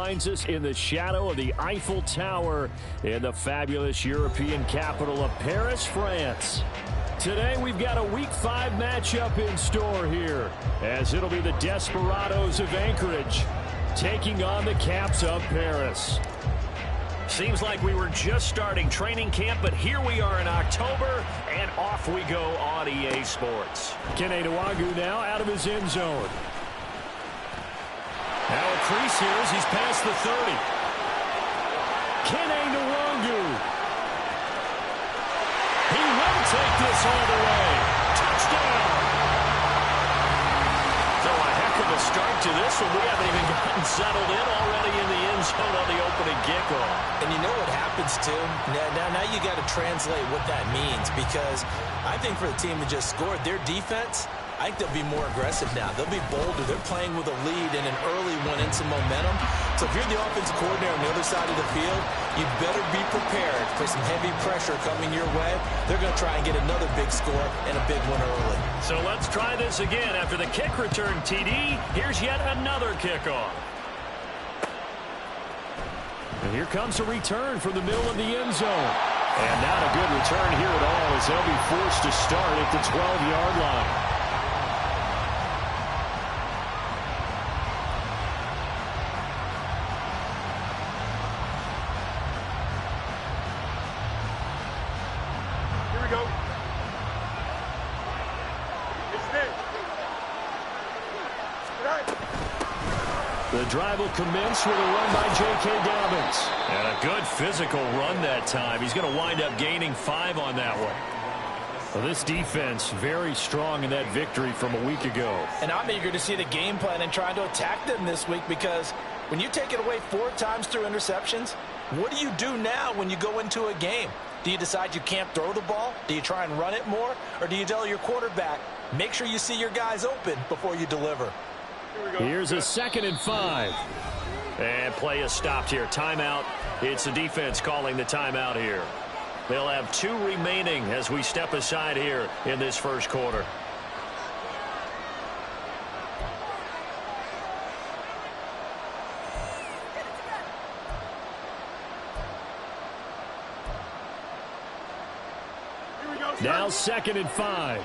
finds us in the shadow of the Eiffel Tower in the fabulous European capital of Paris, France. Today we've got a Week 5 matchup in store here, as it'll be the Desperados of Anchorage taking on the Caps of Paris. Seems like we were just starting training camp, but here we are in October, and off we go on EA Sports. Kene Nwangwu now out of his end zone. Now a crease here as he's past the 30. Kene Nwangwu. He will take this all the way. Touchdown. So a heck of a start to this one. We haven't even gotten settled in already in the end zone on the opening kickoff. And you know what happens, too? Now you got to translate what that means, because I think for the team that just scored, their defense, I think they'll be more aggressive now. They'll be bolder. They're playing with a lead and an early one and some momentum. So if you're the offensive coordinator on the other side of the field, you better be prepared for some heavy pressure coming your way. They're going to try and get another big score and a big one early. So let's try this again. After the kick return TD, here's yet another kickoff. And here comes a return from the middle of the end zone. And not a good return here at all, as they'll be forced to start at the 12-yard line. The drive will commence with a run by J.K. Dobbins. And a good physical run that time. He's going to wind up gaining 5 on that one. Well, this defense very strong in that victory from a week ago. And I'm eager to see the game plan and trying to attack them this week, because when you take it away 4 times through interceptions, what do you do now when you go into a game? Do you decide you can't throw the ball? Do you try and run it more? Or do you tell your quarterback, make sure you see your guys open before you deliver? Here's a 2nd and 5. And play is stopped here. Timeout. It's the defense calling the timeout here. They'll have 2 remaining as we step aside here in this first quarter. Now 2nd and 5.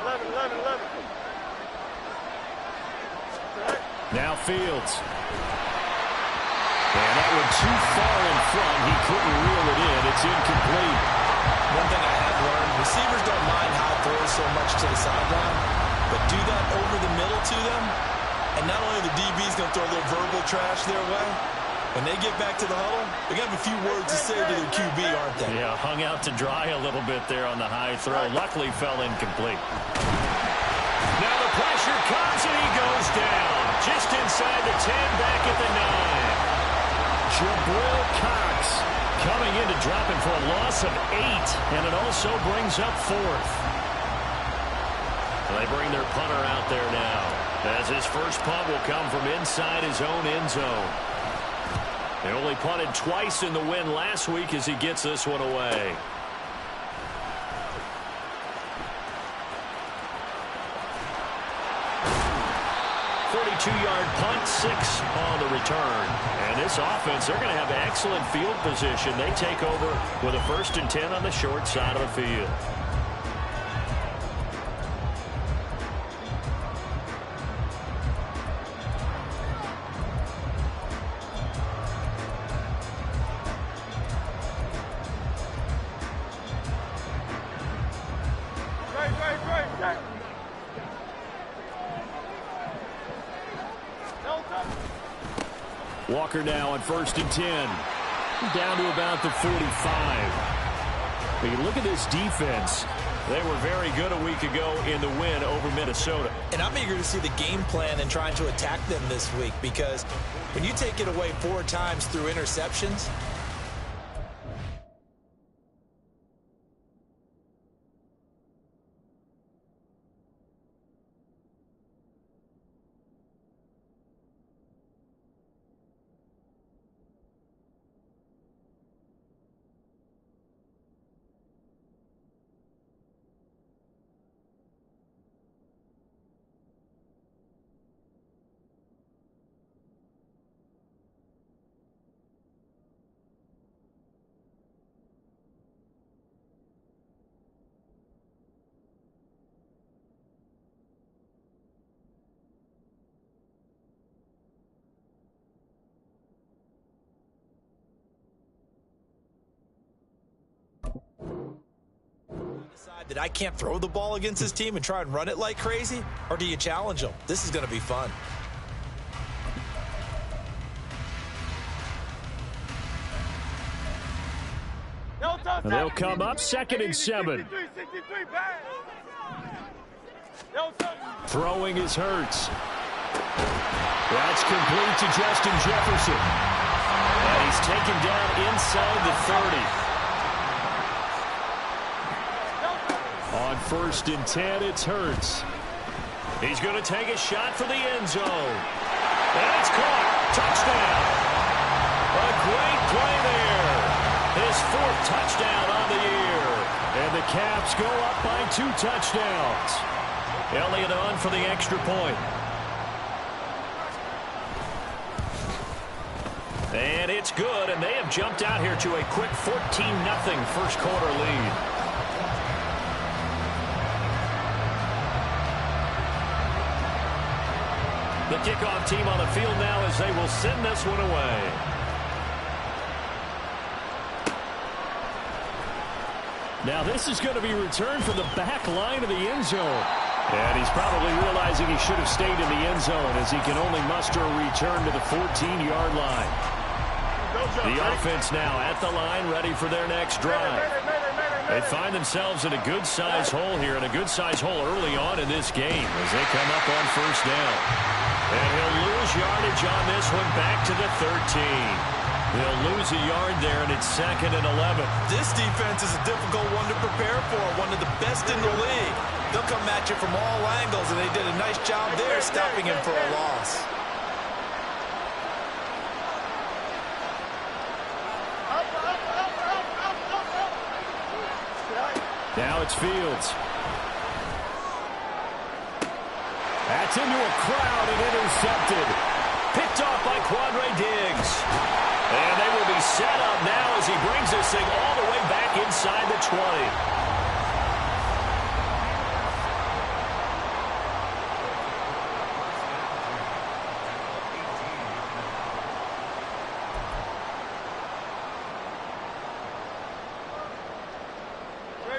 11. Now Fields. And that one too far in front. He couldn't reel it in. It's incomplete. One thing I have learned, receivers don't mind high throws so much to the sideline, but do that over the middle to them, and not only the DB's going to throw a little verbal trash their way, when they get back to the huddle, they're going to have a few words to say to their QB, aren't they? Yeah, hung out to dry a little bit there on the high throw. Luckily fell incomplete. Now the pressure comes and he goes down. Just inside the 10, back at the 9. Jabril Cox coming in to drop him for a loss of 8, and it also brings up 4th. They bring their punter out there now, as his first punt will come from inside his own end zone. They only punted twice in the win last week as he gets this one away. 42-yard punt, 6 on the return. And this offense, they're going to have excellent field position. They take over with a 1st and 10 on the short side of the field. Right. Walker now on 1st and 10. Down to about the 45. But you look at this defense. They were very good a week ago in the win over Minnesota. And I'm eager to see the game plan and trying to attack them this week, because when you take it away 4 times through interceptions, that I can't throw the ball against this team and try and run it like crazy? Or do you challenge them? This is going to be fun. And they'll come up 2nd and 7. Throwing is Hurts. That's complete to Justin Jefferson. And he's taken down inside the 30. On 1st and 10, it's Hurts. He's going to take a shot for the end zone. And it's caught. Touchdown. A great play there. His 4th touchdown on the year. And the Caps go up by 2 touchdowns. Elliott on for the extra point. And it's good, and they have jumped out here to a quick 14-0 first quarter lead. The kickoff team on the field now as they will send this one away. Now this is going to be returned from the back line of the end zone. And he's probably realizing he should have stayed in the end zone as he can only muster a return to the 14-yard line. The offense now at the line, ready for their next drive. They find themselves in a good-sized hole here, and a good-sized hole early on in this game as they come up on 1st down. And he'll lose yardage on this one back to the 13. They'll lose a yard there, and it's 2nd and 11. This defense is a difficult one to prepare for, one of the best in the league. They'll come at you from all angles, and they did a nice job there stopping him for a loss. Now it's Fields. That's into a crowd and intercepted. Picked off by Quandre Diggs. And they will be set up now as he brings this thing all the way back inside the 20.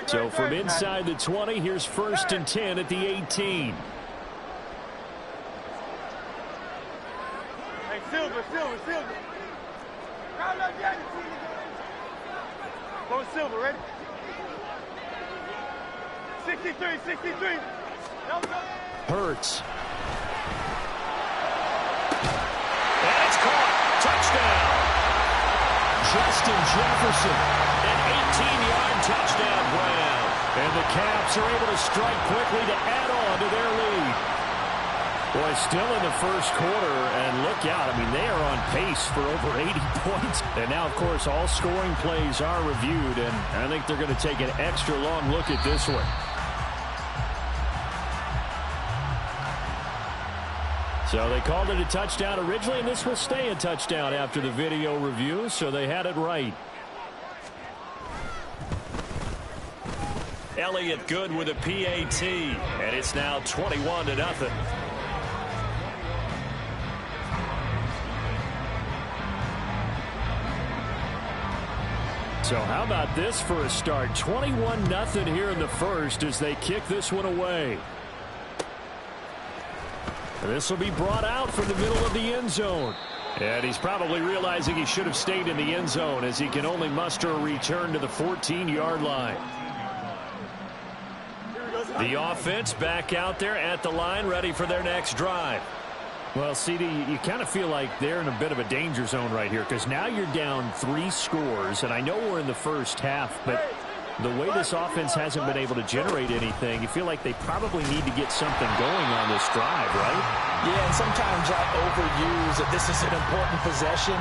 So from inside the 20, here's 1st and 10 at the 18. Hey, Silver. Go Silver, ready? 63. Hurts. And it's caught. Touchdown. Justin Jefferson. An 18-yard touchdown grab. And the Caps are able to strike quickly to add on to their lead. Boy, still in the first quarter, and look out. I mean, they are on pace for over 80 points. And now, of course, all scoring plays are reviewed, and I think they're going to take an extra long look at this one. So they called it a touchdown originally, and this will stay a touchdown after the video review, so they had it right. Elliott good with a PAT, and it's now 21-0. So how about this for a start? 21-0 here in the first as they kick this one away. This will be brought out from the middle of the end zone. And he's probably realizing he should have stayed in the end zone as he can only muster a return to the 14-yard line. The offense back out there at the line, ready for their next drive. Well, CD, you kind of feel like they're in a bit of a danger zone right here because now you're down 3 scores, and I know we're in the first half, but the way this offense hasn't been able to generate anything, you feel like they probably need to get something going on this drive, right? Yeah, and sometimes I overuse that this is an important possession.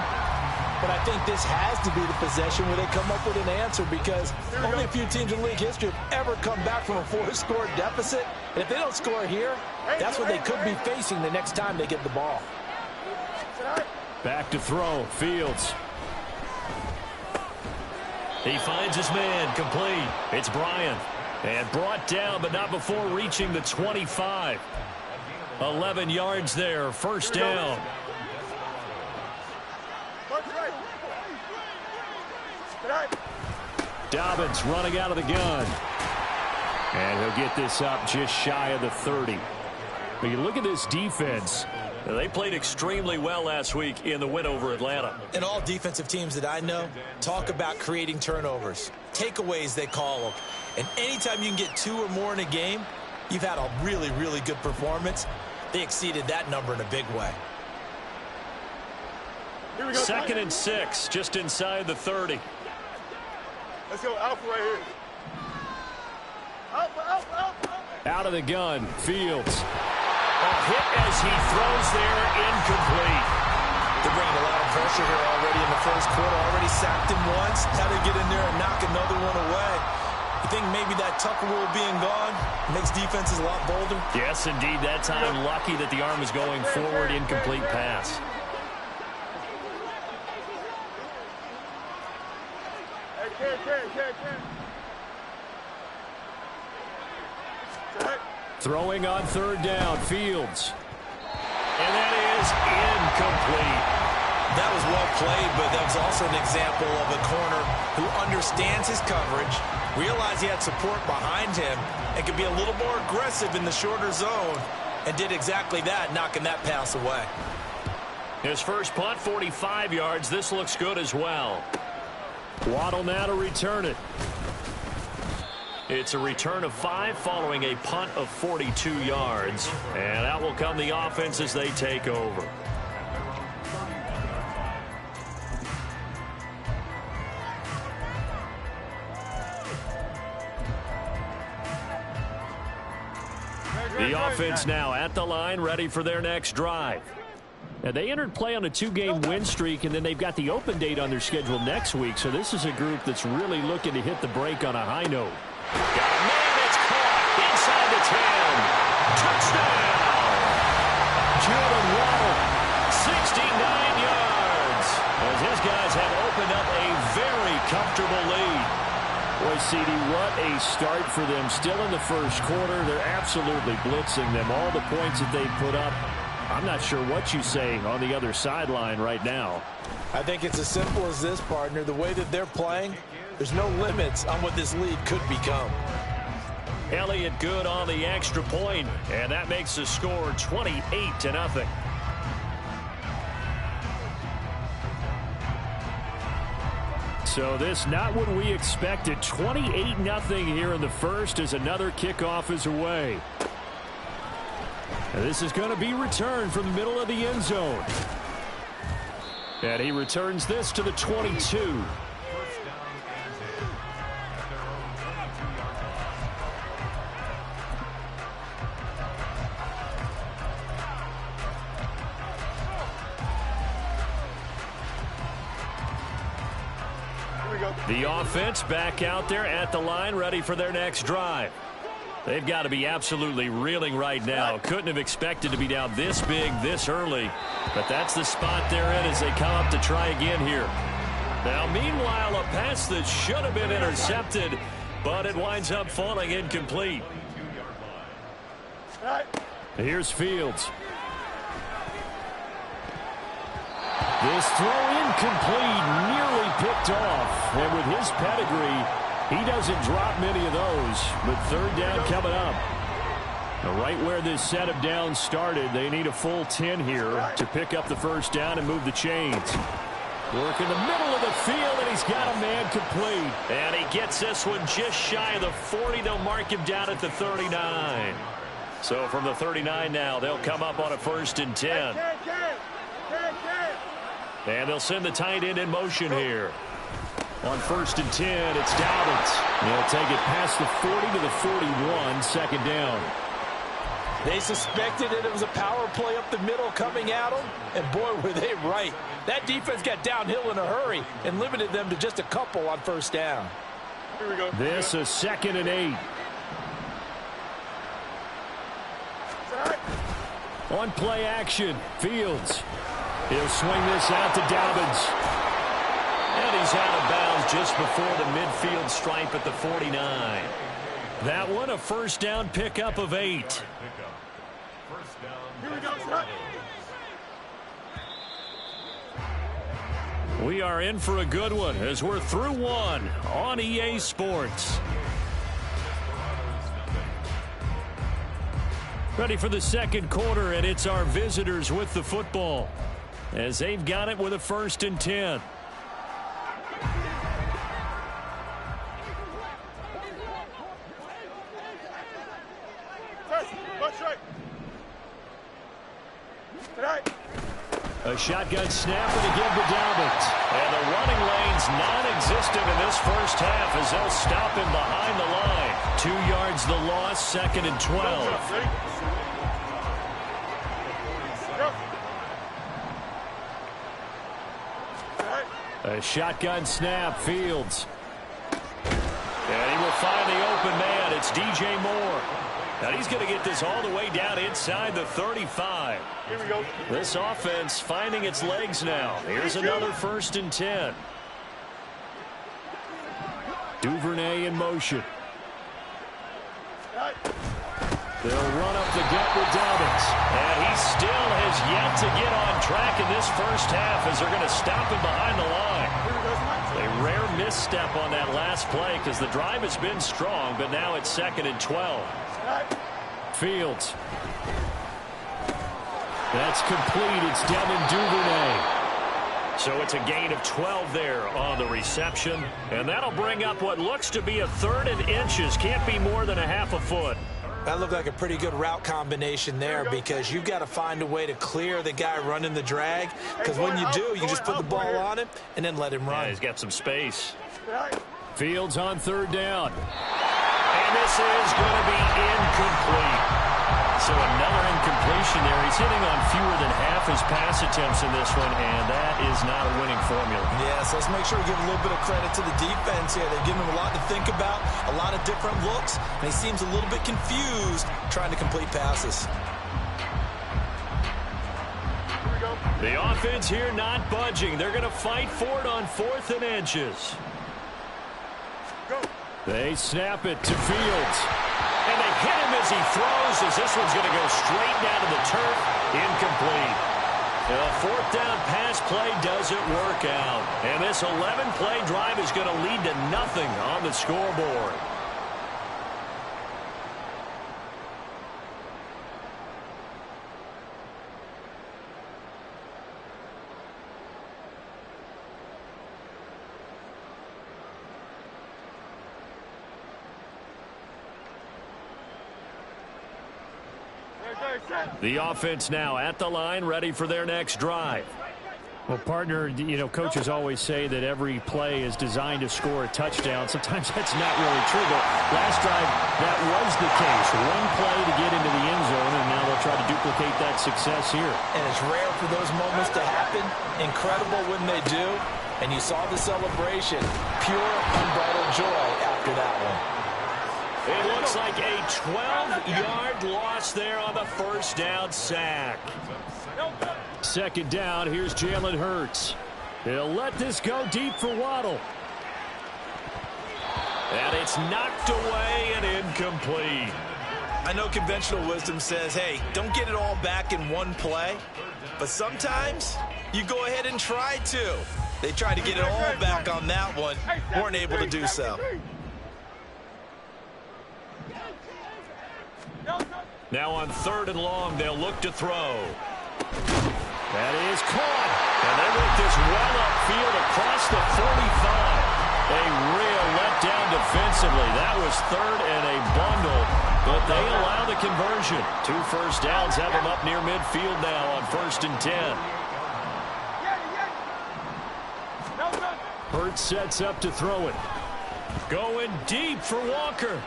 But I think this has to be the possession where they come up with an answer because only a few teams in league history have ever come back from a 4-score deficit. And if they don't score here, that's what they could be facing the next time they get the ball. Back to throw, Fields. He finds his man, complete. It's Bryant. And brought down, but not before reaching the 25. 11 yards there, first down. Dobbins running out of the gun. And he'll get this up just shy of the 30. But you look at this defense. They played extremely well last week in the win over Atlanta. And all defensive teams that I know talk about creating turnovers. Takeaways, they call them. And anytime you can get 2 or more in a game, you've had a really, really good performance. They exceeded that number in a big way. 2nd and 6, just inside the 30. Let's go, Alpha right here. Alpha, Alpha, Alpha. Out of the gun, Fields. A hit as he throws there, incomplete. They're bringing a lot of pressure here already in the first quarter. Already sacked him once. How to get in there and knock another one away. You think maybe that Tucker rule being gone makes defenses a lot bolder? Yes, indeed. That time, lucky that the arm is going forward, incomplete pass. Throwing on 3rd down, Fields. And that is incomplete. That was well played, but that was also an example of a corner who understands his coverage, realized he had support behind him, and could be a little more aggressive in the shorter zone, and did exactly that, knocking that pass away. His first punt, 45 yards. This looks good as well. Waddle now to return it. It's a return of 5 following a punt of 42 yards. And out will come the offense as they take over. The offense now at the line, ready for their next drive. Now, they entered play on a 2-game win streak, and then they've got the open date on their schedule next week. So this is a group that's really looking to hit the break on a high note. Got a man that's caught inside the 10. Touchdown! Jalen Waddle, 69 yards. As his guys have opened up a very comfortable lead. Boy, CD, what a start for them. Still in the first quarter, they're absolutely blitzing them. All the points that they put up, I'm not sure what you say on the other sideline right now. I think it's as simple as this, partner. The way that they're playing, there's no limits on what this lead could become. Elliott good on the extra point, and that makes the score 28-0. So this not what we expected. 28-0 here in the first as another kickoff is away. And this is going to be returned from the middle of the end zone. And he returns this to the 22. The offense back out there at the line, ready for their next drive. They've got to be absolutely reeling right now. Couldn't have expected to be down this big, this early. But that's the spot they're in as they come up to try again here. Now, meanwhile, a pass that should have been intercepted, but it winds up falling incomplete. Here's Fields. This throw incomplete, nearly picked off. And with his pedigree, he doesn't drop many of those. But 3rd down coming up. Now, right where this set of downs started, they need a full 10 here to pick up the first down and move the chains. Work in the middle of the field, and he's got a man complete. And he gets this one just shy of the 40. They'll mark him down at the 39. So from the 39 now, they'll come up on a 1st and 10. And they'll send the tight end in motion here. On 1st and 10, it's Dobbins. They'll take it past the 40 to the 41, 2nd down. They suspected that it was a power play up the middle coming at them, and boy, were they right. That defense got downhill in a hurry and limited them to just a couple on 1st down. Here we go. This is 2nd and 8. On play action, Fields. He'll swing this out to Dobbins. And he's out of bounds just before the midfield stripe at the 49. That one a 1st down pickup of 8. Here we go, son. We are in for a good one as we're through one on EA Sports. Ready for the second quarter, and it's our visitors with the football as they've got it with a 1st and 10. A shotgun snap and again to Dobbins. And the running lane's non-existent in this first half as they'll stop him behind the line. 2 yards the loss, 2nd and 12. A shotgun snap, Fields. And he will find the open man. It's DJ Moore. Now he's going to get this all the way down inside the 35. Here we go. This offense finding its legs now. Here's another 1st and 10. Duvernay in motion. They'll run up the gut with Dobbins. And he still has yet to get on track in this first half as they're going to stop him behind the line. A rare misstep on that last play because the drive has been strong, but now it's 2nd and 12. Fields. That's complete. It's Devin Duvernay. So it's a gain of 12 there on the reception. And that'll bring up what looks to be a 3rd and inches. Can't be more than a half a foot. That looked like a pretty good route combination there because you've got to find a way to clear the guy running the drag. Because when you do, you just put the ball on him and then let him run. Yeah, he's got some space. Fields on 3rd down. And this is going to be incomplete. So another incompletion there. He's hitting on fewer than half his pass attempts in this one, and that is not a winning formula. Yeah, so let's make sure we give a little bit of credit to the defense here. They've given him a lot to think about, a lot of different looks, and he seems a little bit confused trying to complete passes. The offense here not budging. They're going to fight for it on 4th and inches. They snap it to Fields. And they hit him as he throws, as this one's going to go straight down to the turf. Incomplete. The 4th down pass play doesn't work out. And this 11-play drive is going to lead to nothing on the scoreboard. The offense now at the line, ready for their next drive. Well, partner, you know, coaches always say that every play is designed to score a touchdown. Sometimes that's not really true, but last drive, that was the case. One play to get into the end zone, and now they'll try to duplicate that success here. And it's rare for those moments to happen. Incredible when they do. And you saw the celebration. Pure, unbridled joy after that one. It looks like a 12-yard loss there on the 1st down sack. 2nd down, here's Jalen Hurts. He'll let this go deep for Waddle. And it's knocked away and incomplete. I know conventional wisdom says, hey, don't get it all back in one play. But sometimes you go ahead and try to. They tried to get it all back on that one. Weren't able to do so. Now on 3rd and long, they'll look to throw. That is caught. And they work this well upfield across the 45. A real letdown defensively. That was 3rd and a bundle, but they allow the conversion. 2 first downs have them up near midfield now on 1st and 10. Hurts sets up to throw it. Going deep for Walker.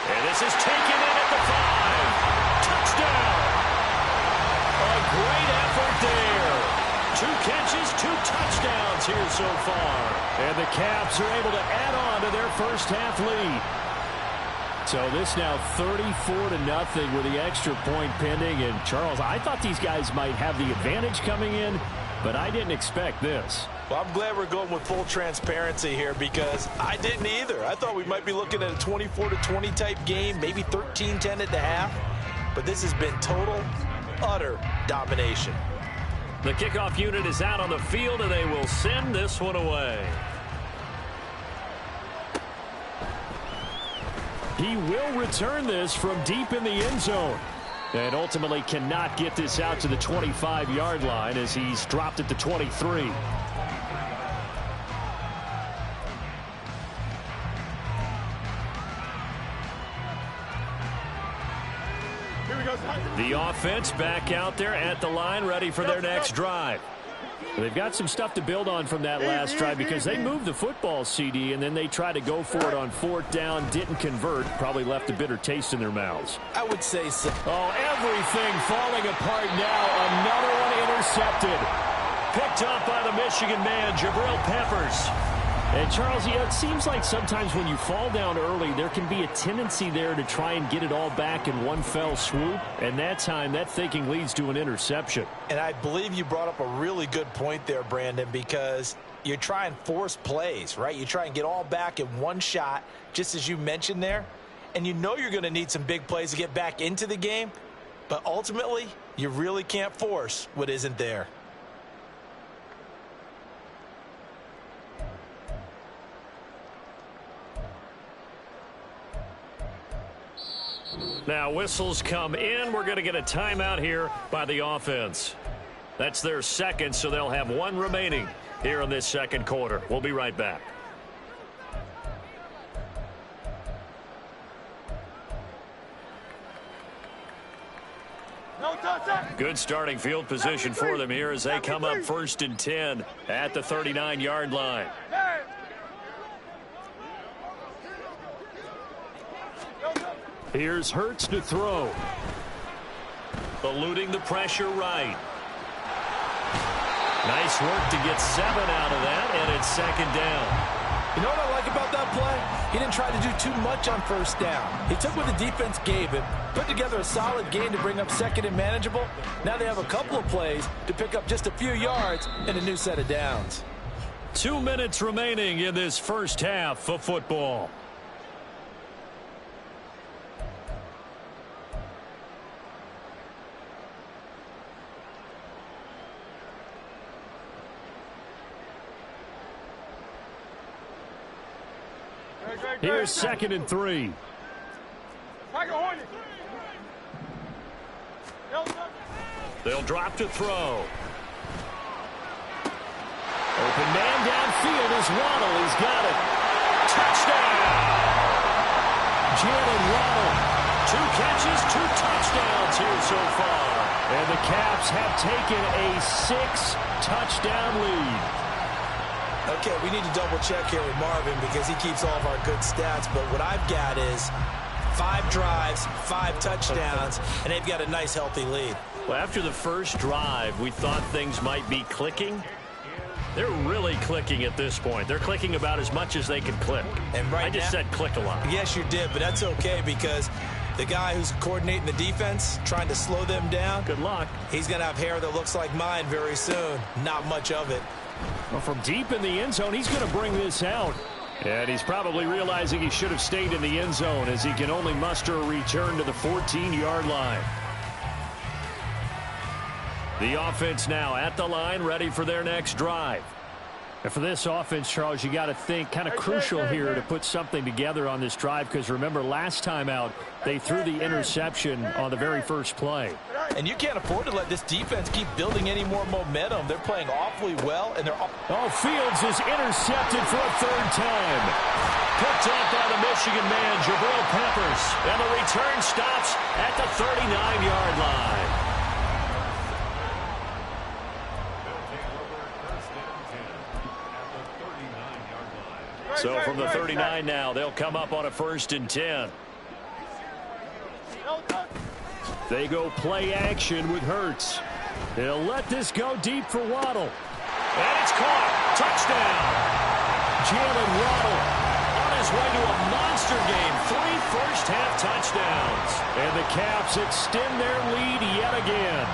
And this is taken in at the 5. Touchdown. A great effort there. 2 catches, 2 touchdowns here so far. And the Caps are able to add on to their first half lead. So this now 34-0 with the extra point pending. And Charles, I thought these guys might have the advantage coming in, but I didn't expect this. Well, I'm glad we're going with full transparency here because I didn't either. I thought we might be looking at a 24-20 type game, maybe 13-10 at the half. But this has been total, utter domination. The kickoff unit is out on the field, and they will send this one away. He will return this from deep in the end zone. And ultimately cannot get this out to the 25-yard line as he's dropped at the 23. The offense back out there at the line, ready for their next drive. They've got some stuff to build on from that last drive because they moved the football, CD, and then they tried to go for it on 4th down, didn't convert, probably left a bitter taste in their mouths. I would say so. Oh, everything falling apart now. Another one intercepted. Picked up by the Michigan man, Jabril Peppers. And, Charles, it seems like sometimes when you fall down early, there can be a tendency there to try and get it all back in one fell swoop. And that time, that thinking leads to an interception. And I believe you brought up a really good point there, Brandon, because you try and force plays, right? You try and get all back in one shot, just as you mentioned there. And you know you're going to need some big plays to get back into the game. But ultimately, you really can't force what isn't there. Now whistles come in. We're going to get a timeout here by the offense. That's their second, so they'll have one remaining here in this second quarter. We'll be right back. Good starting field position for them here as they come up 1st and 10 at the 39-yard line. Here's Hurts to throw. Eluding the pressure right. Nice work to get 7 out of that, and it's 2nd down. You know what I like about that play? He didn't try to do too much on 1st down. He took what the defense gave him, put together a solid game to bring up 2nd and manageable. Now they have a couple of plays to pick up just a few yards and a new set of downs. 2 minutes remaining in this first half of football. Here's 2nd and 3. They'll drop to throw. Open man downfield is Waddle. He's got it. Touchdown! Jalen Waddle. 2 catches, 2 touchdowns here so far. And the Caps have taken a 6-touchdown lead. Okay, we need to double-check here with Marvin because he keeps all of our good stats. But what I've got is 5 drives, 5 touchdowns, and they've got a nice, healthy lead. Well, after the first drive, we thought things might be clicking. They're really clicking at this point. They're clicking about as much as they can click. And right I just said click a lot. Yes, you did, but that's okay because the guy who's coordinating the defense, trying to slow them down, good luck. He's going to have hair that looks like mine very soon. Not much of it. Well, from deep in the end zone, he's going to bring this out. And he's probably realizing he should have stayed in the end zone as he can only muster a return to the 14-yard line. The offense now at the line, ready for their next drive. And for this offense, Charles, you got to think kind of crucial here to put something together on this drive because remember last time out they threw the interception on the very first play. And you can't afford to let this defense keep building any more momentum. They're playing awfully well, and they're Fields is intercepted for a 3rd time. Picked up by the Michigan man, Jabril Peppers. And the return stops at the 39-yard line. So from the 39 now, they'll come up on a 1st and 10. They go play action with Hurts. They'll let this go deep for Waddle. And it's caught. Touchdown. Jalen Waddle on his way to a monster game. 3 first-half touchdowns. And the Caps extend their lead yet again.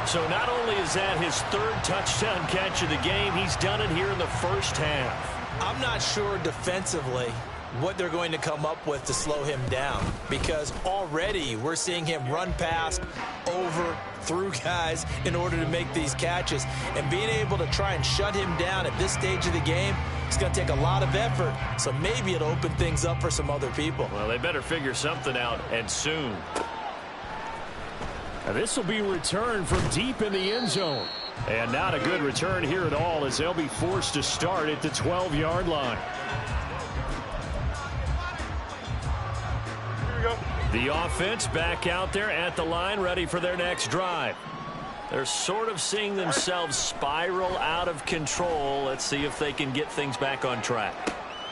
So not only is that his 3rd touchdown catch of the game, he's done it here in the first half. I'm not sure defensively what they're going to come up with to slow him down because already we're seeing him run past, over, through guys in order to make these catches. And being able to try and shut him down at this stage of the game It's going to take a lot of effort, so maybe it'll open things up for some other people. Well, they better figure something out, and soon. This will be returned from deep in the end zone. And not a good return here at all, as they'll be forced to start at the 12-yard line. Here we go. The offense back out there at the line, ready for their next drive. They're sort of seeing themselves spiral out of control. Let's see if they can get things back on track.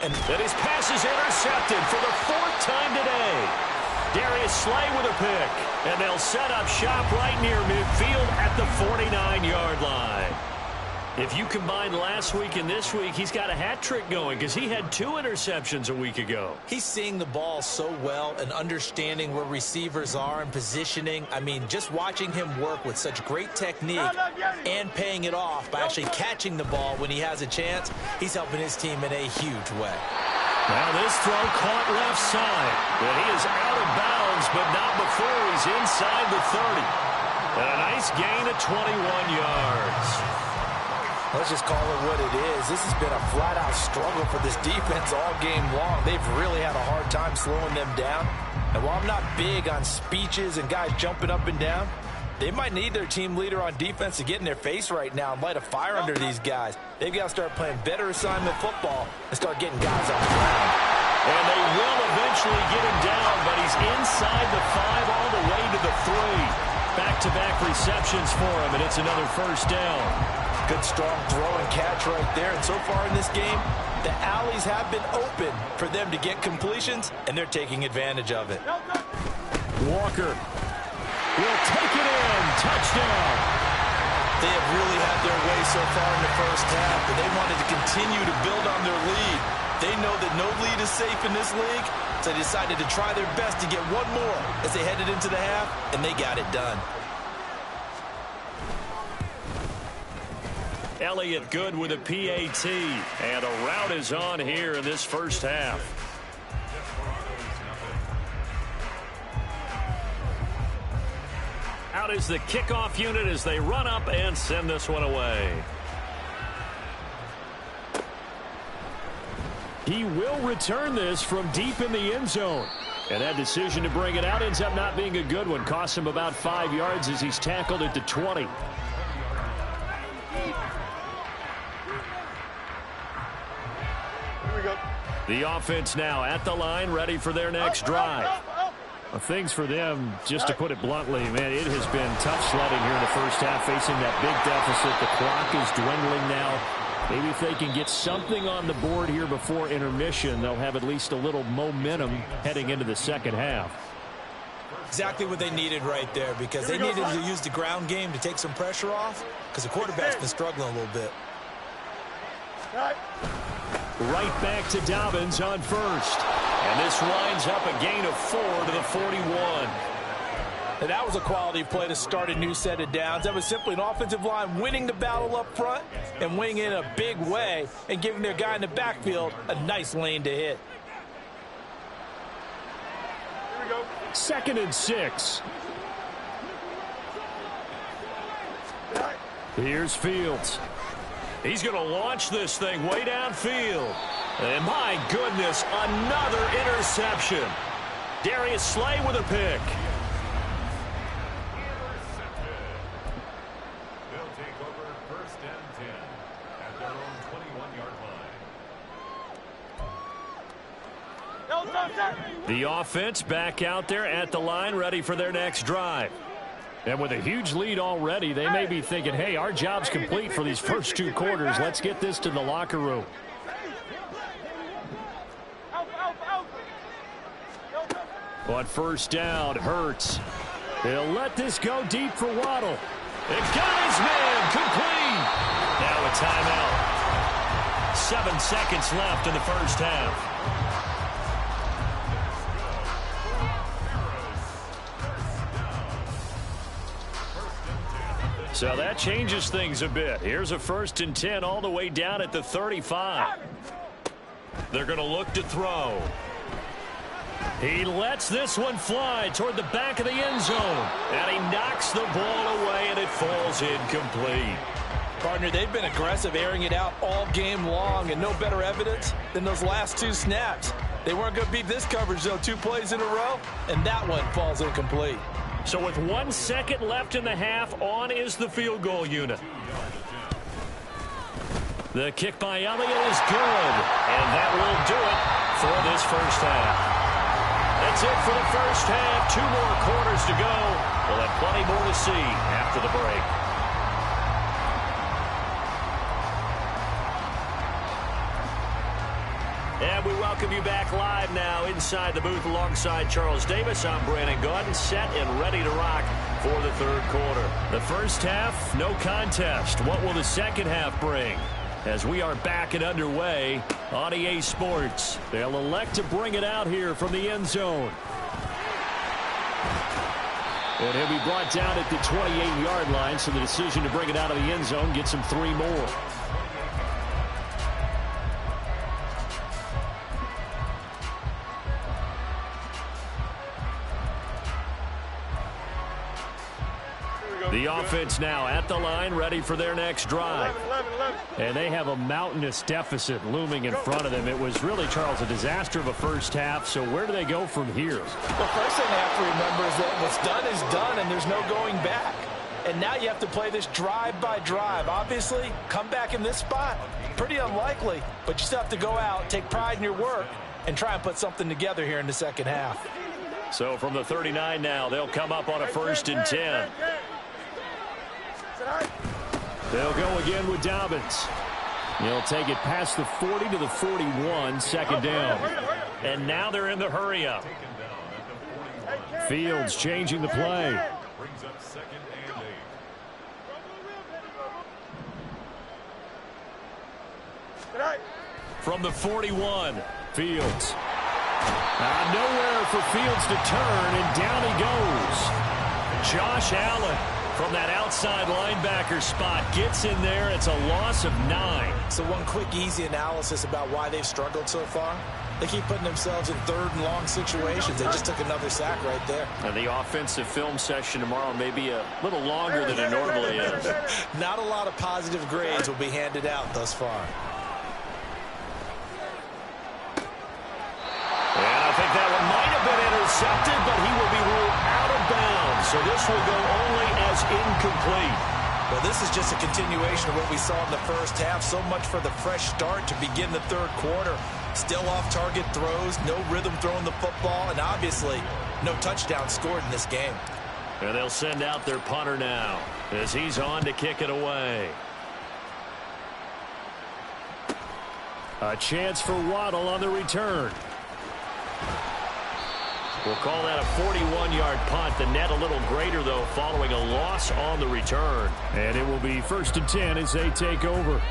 And his pass is intercepted for the 4th time today. Darius Slay with a pick. And they'll set up shop right near midfield at the 49-yard line. If you combine last week and this week, he's got a hat trick going because he had 2 interceptions a week ago. he's seeing the ball so well and understanding where receivers are and positioning. I mean, just watching him work with such great technique and paying it off by actually catching the ball when he has a chance, he's helping his team in a huge way. Now this throw caught left side. But he is out of bounds, but not before he's inside the 30. And a nice gain of 21 yards. Let's just call it what it is. This has been a flat-out struggle for this defense all game long. They've really had a hard time slowing them down. And while I'm not big on speeches and guys jumping up and down, they might need their team leader on defense to get in their face right now and light a fire under these guys. They've got to start playing better assignment football and start getting guys on the ground. And they will eventually get him down, but he's inside the 5 all the way to the 3. Back-to-back receptions for him, and it's another first down. Good strong throw and catch right there. And so far in this game, the alleys have been open for them to get completions, and they're taking advantage of it. Walker will take it in. Touchdown. They have really had their way so far in the first half, but they wanted to continue to build on their lead. They know that no lead is safe in this league, so they decided to try their best to get one more as they headed into the half, and they got it done. Elliott good with a PAT, and a rout is on here in this first half. Out is the kickoff unit as they run up and send this one away. He will return this from deep in the end zone. And that decision to bring it out ends up not being a good one. Costs him about 5 yards as he's tackled at the 20. The offense now at the line, ready for their next drive. Well, things for them, just to put it bluntly, man, it has been tough sledding here in the first half, facing that big deficit. The clock is dwindling now. Maybe if they can get something on the board here before intermission, they'll have at least a little momentum heading into the second half. Exactly what they needed right there, because they needed to use the ground game to take some pressure off, because the quarterback's been struggling a little bit. Right back to Dobbins on first. And this winds up a gain of 4 to the 41. And that was a quality play to start a new set of downs. That was simply an offensive line winning the battle up front and winning in a big way and giving their guy in the backfield a nice lane to hit. Here we go. 2nd and 6. Here's Fields. He's going to launch this thing way downfield. And my goodness, another interception. Darius Slay with a pick. They'll take over 1st and 10 at their own 21-yard line. The offense back out there at the line, ready for their next drive. And with a huge lead already, they may be thinking, hey, our job's complete for these first 2 quarters. Let's get this to the locker room. On first down, Hurts. They'll let this go deep for Waddle. It got his man complete. Now a timeout. 7 seconds left in the first half. So that changes things a bit. Here's a 1st and 10 all the way down at the 35. They're going to look to throw. He lets this one fly toward the back of the end zone. And he knocks the ball away, and it falls incomplete. Partner, they've been aggressive, airing it out all game long, and no better evidence than those last 2 snaps. They weren't going to beat this coverage, though. 2 plays in a row, and that one falls incomplete. So with 1 second left in the half, on is the field goal unit. The kick by Elliott is good, and that will do it for this first half. That's it for the first half. 2 more quarters to go. We'll have plenty more to see after the break. And we welcome you back live now inside the booth alongside Charles Davis. I'm Brandon Gaudin, set and ready to rock for the third quarter. The first half, no contest. What will the second half bring? As we are back and underway on EA Sports. They'll elect to bring it out here from the end zone. And he'll be brought down at the 28-yard line, so the decision to bring it out of the end zone gets him 3 more. The offense now at the line, ready for their next drive. 11. And they have a mountainous deficit looming in front of them. It was really, Charles, a disaster of a first half. So where do they go from here? The first thing they have to remember is that what's done is done, and there's no going back. And now you have to play this drive by drive. Obviously, come back in this spot, pretty unlikely. But you still have to go out, take pride in your work, and try and put something together here in the second half. So from the 39 now, they'll come up on a 1st and 10. They'll go again with Dobbins. He'll take it past the 40 to the 41, second down. And now they're in the hurry up. Fields changing the play. Brings up 2nd and 8. From the 41, Fields. Nowhere for Fields to turn, and down he goes. Josh Allen from that outside linebacker spot gets in there. It's a loss of 9. So one quick, easy analysis about why they've struggled so far. They keep putting themselves in 3rd and long situations. They just took another sack right there. And the offensive film session tomorrow may be a little longer than it normally is. Not a lot of positive grades will be handed out thus far. And I think that one might have been intercepted, but he will be ruled out of bounds. So this will go only as incomplete. Well, this is just a continuation of what we saw in the first half. So much for the fresh start to begin the third quarter. Still off-target throws, no rhythm throwing the football, and obviously no touchdown scored in this game. And they'll send out their punter now as he's on to kick it away. A chance for Waddle on the return. We'll call that a 41-yard punt. The net a little greater, though, following a loss on the return. And it will be 1st and 10 as they take over.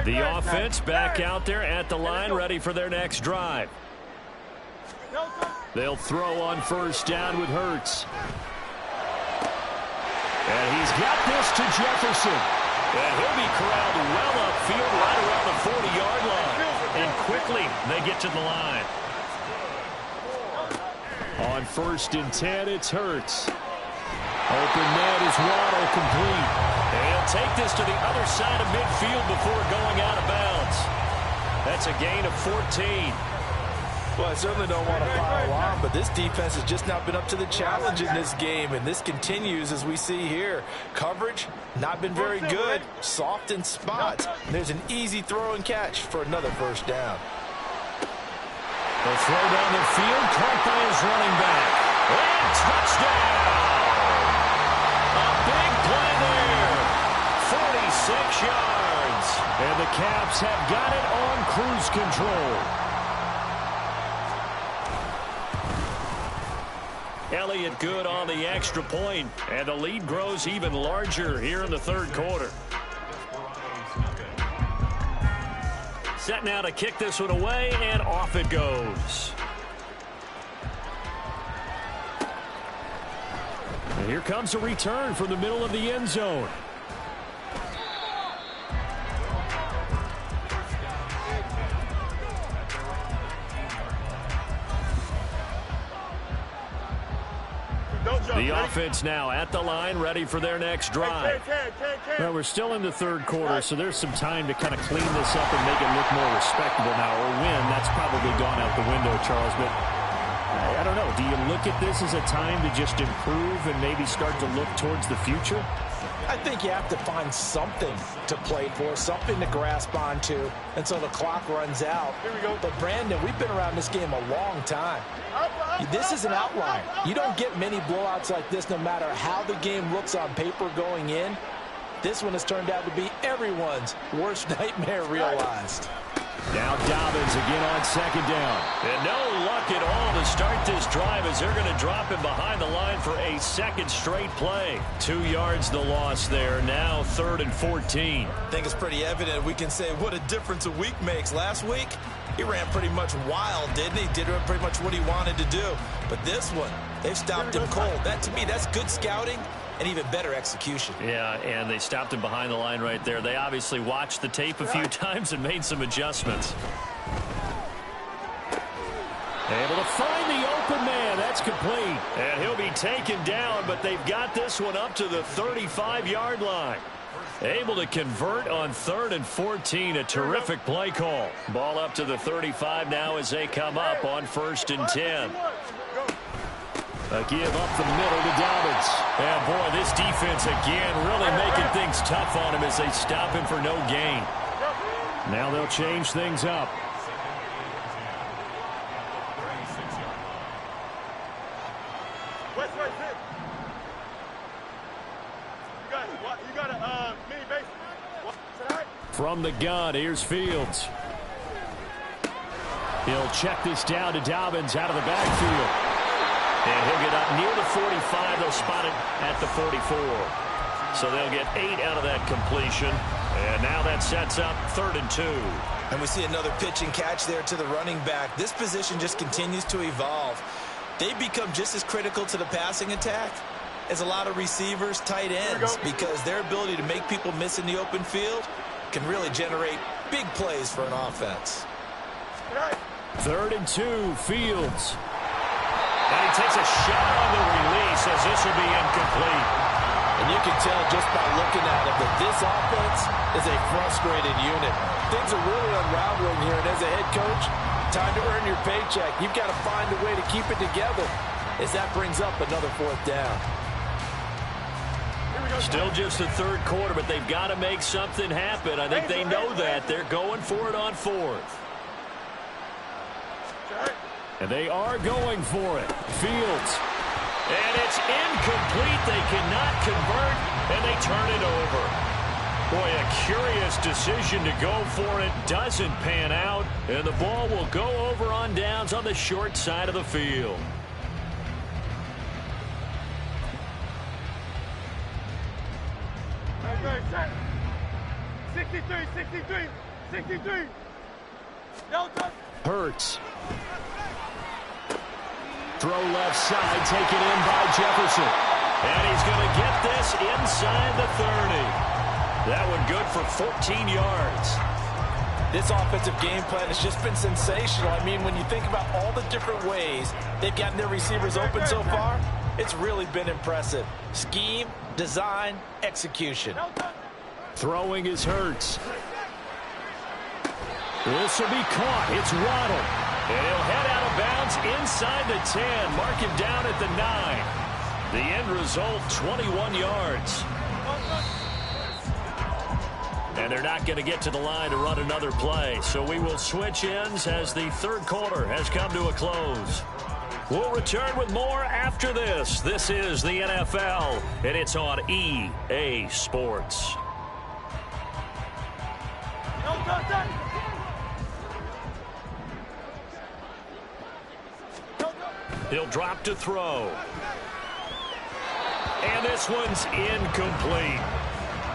The offense back out there at the line, ready for their next drive. They'll throw on 1st down with Hurts. And he's got this to Jefferson. And he'll be corralled well upfield right around the 40-yard line. And quickly they get to the line. On 1st and 10, it's Hurts. Open net is Waddle, complete. And he'll take this to the other side of midfield before going out of bounds. That's a gain of 14. Well, I certainly don't want to pile on, but this defense has just not been up to the challenge in this game, and this continues as we see here. Coverage, not been very good, soft in spots. There's an easy throw and catch for another 1st down. The throw down the field, caught by his running back. And touchdown! A big play there. 46 yards. And the Caps have got it on cruise control. Elliott good on the extra point, and the lead grows even larger here in the third quarter. Set now to kick this one away, and off it goes. And here comes a return from the middle of the end zone. The offense now at the line, ready for their next drive. Well, we're still in the third quarter, so there's some time to kind of clean this up and make it look more respectable now. Or win, that's probably gone out the window, Charles. But I don't know. Do you look at this as a time to just improve and maybe start to look towards the future? I think you have to find something to play for, something to grasp onto until the clock runs out. Here we go. But, Brandon, we've been around this game a long time. This is an outlier. You don't get many blowouts like this no matter how the game looks on paper going in. This one has turned out to be everyone's worst nightmare realized. Now Dobbins again on second down. And no luck at all to start this drive as they're going to drop him behind the line for a second straight play. 2 yards the loss there. Now 3rd and 14. I think it's pretty evident. We can say what a difference a week makes. Last week, he ran pretty much wild, didn't he? Did pretty much what he wanted to do. But this one, they've stopped him cold. That, to me, that's good scouting and even better execution. Yeah, and they stopped him behind the line right there. They obviously watched the tape a few times and made some adjustments. Able to find the open man. That's complete. And he'll be taken down, but they've got this one up to the 35-yard line. Able to convert on 3rd and 14. A terrific play call. Ball up to the 35 now as they come up on 1st and 10. A give up the middle to Dobbins. And boy, this defense again really making things tough on him as they stop him for no gain. Now they'll change things up. You got a mini base. From the gun, here's Fields. He'll check this down to Dobbins out of the backfield. And he'll get up near the 45. They'll spot it at the 44. So they'll get 8 out of that completion. And now that sets up 3rd and 2. And we see another pitch and catch there to the running back. This position just continues to evolve. They become just as critical to the passing attack as a lot of receivers, tight ends, because their ability to make people miss in the open field can really generate big plays for an offense. 3rd and 2, Fields. And he takes a shot on the release as this will be incomplete. And you can tell just by looking at him that this offense is a frustrated unit. Things are really unraveling here, and as a head coach, time to earn your paycheck. You've got to find a way to keep it together as that brings up another 4th down. Still just the 3rd quarter, but they've got to make something happen. I think they know that. They're going for it on 4th. And they are going for it. Fields. And it's incomplete. They cannot convert, and they turn it over. Boy, a curious decision to go for it. Doesn't pan out, and the ball will go over on downs on the short side of the field. Okay, 63. Hurts. Throw left side, taken in by Jefferson. And he's going to get this inside the 30. That one good for 14 yards. This offensive game plan has just been sensational. I mean, when you think about all the different ways they've gotten their receivers open so far, it's really been impressive. Scheme, design, execution. Throwing is Hurts. This will be caught. It's Waddle. And he'll head out of bounds inside the 10. Mark him down at the 9. The end result, 21 yards. And they're not going to get to the line to run another play. So we will switch ends as the 3rd quarter has come to a close. We'll return with more after this. This is the NFL, and it's on EA Sports. He'll drop to throw. And this one's incomplete.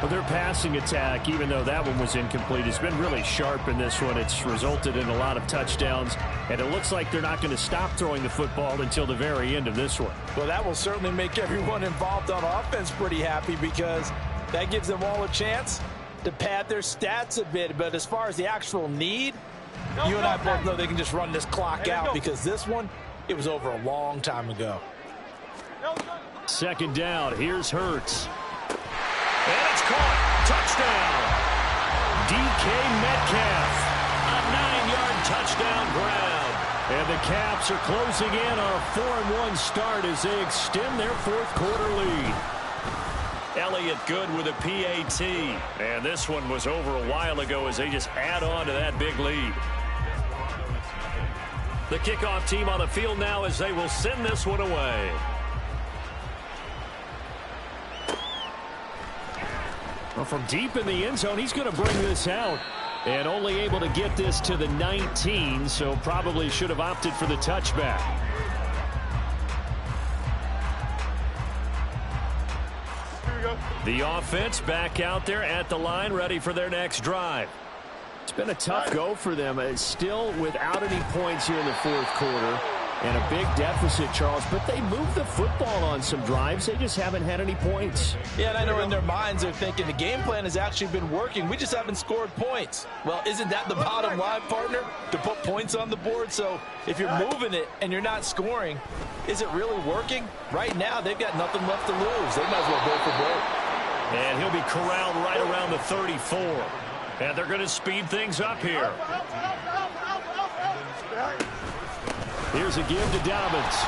Well, their passing attack, even though that one was incomplete, has been really sharp in this one. It's resulted in a lot of touchdowns, and it looks like they're not going to stop throwing the football until the very end of this one. Well, that will certainly make everyone involved on offense pretty happy because that gives them all a chance to pad their stats a bit. But as far as the actual need, you and I both know they can just run this clock out because this one, it was over a long time ago. Second down. Here's Hurts. And it's caught. Touchdown. DK Metcalf. A 9-yard touchdown grab. And the Caps are closing in on a 4-1 start as they extend their fourth-quarter lead. Elliott good with a PAT. And this one was over a while ago as they just add on to that big lead. The kickoff team on the field now as they will send this one away. Well, from deep in the end zone, he's going to bring this out. And only able to get this to the 19, so probably should have opted for the touchback. Here we go. The offense back out there at the line, ready for their next drive. It's been a tough go for them. It's still without any points here in the fourth quarter. And a big deficit, Charles. But they moved the football on some drives. They just haven't had any points. Yeah, and I know in their minds they're thinking the game plan has actually been working. We just haven't scored points. Well, isn't that the bottom line, partner? To put points on the board. So if you're moving it and you're not scoring, is it really working? Right now, they've got nothing left to lose. They might as well go for broke. And he'll be corralled right around the 34. And they're going to speed things up here. Here's a give to Dobbins.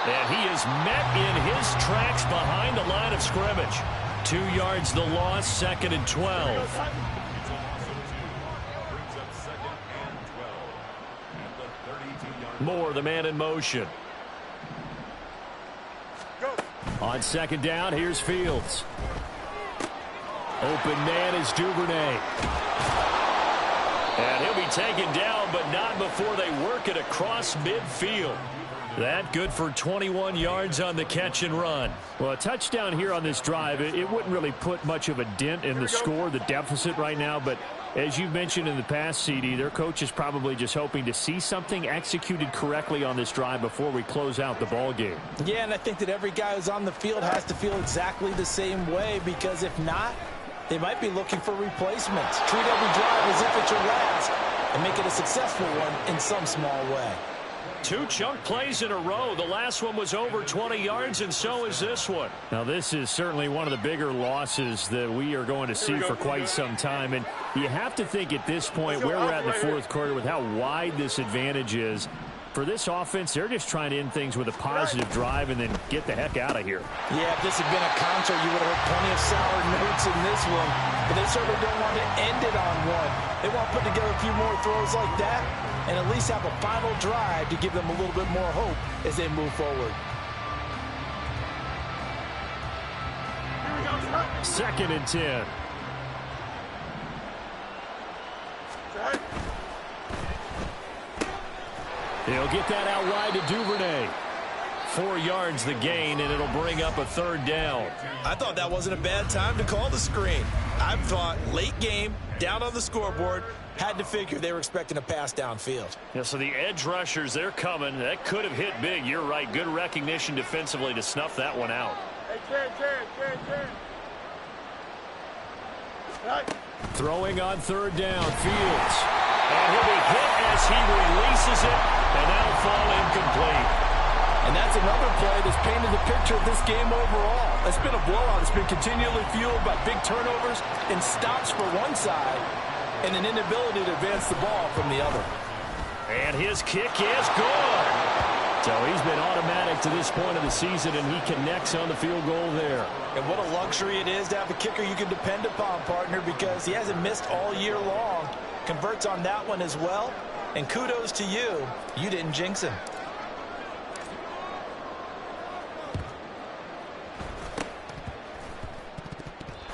And he is met in his tracks behind the line of scrimmage. 2 yards the loss, 2nd and 12. Moore, the man in motion. On 2nd down, here's Fields. Open man is Duvernay. And he'll be taken down, but not before they work it across midfield. That good for 21 yards on the catch and run. Well, a touchdown here on this drive, it wouldn't really put much of a dent in the score, the deficit right now. But as you've mentioned in the past, CD, their coach is probably just hoping to see something executed correctly on this drive before we close out the ball game. Yeah, and I think that every guy who's on the field has to feel exactly the same way, because if not, they might be looking for replacements. Treat every drive as if it's your last and make it a successful one in some small way. 2 chunk plays in a row. The last one was over 20 yards, and so is this one. Now, this is certainly one of the bigger losses that we are going to see for quite some time. And you have to think at this point where we're at in the fourth quarter with how wide this advantage is. For this offense, they're just trying to end things with a positive drive and then get the heck out of here. Yeah, if this had been a concert, you would have heard plenty of sour notes in this one. But they certainly don't want to end it on one. They want to put together a few more throws like that and at least have a final drive to give them a little bit more hope as they move forward. 2nd and 10. He'll get that out wide to Duvernay. 4 yards the gain, and it'll bring up a 3rd down. I thought that wasn't a bad time to call the screen. I thought late game, down on the scoreboard, had to figure they were expecting a pass downfield. Yeah, so the edge rushers, they're coming. That could have hit big. You're right. Good recognition defensively to snuff that one out. Hey, Jared. Throwing on 3rd down, Fields. And he'll be hit as he releases it, and that'll fall incomplete. And that's another play that's painted the picture of this game overall. It's been a blowout. It's been continually fueled by big turnovers and stops for one side and an inability to advance the ball from the other. And his kick is good. So he's been automatic to this point of the season, and he connects on the field goal there. And what a luxury it is to have a kicker you can depend upon, partner, because he hasn't missed all year long. Converts on that one as well. And kudos to you. You didn't jinx him.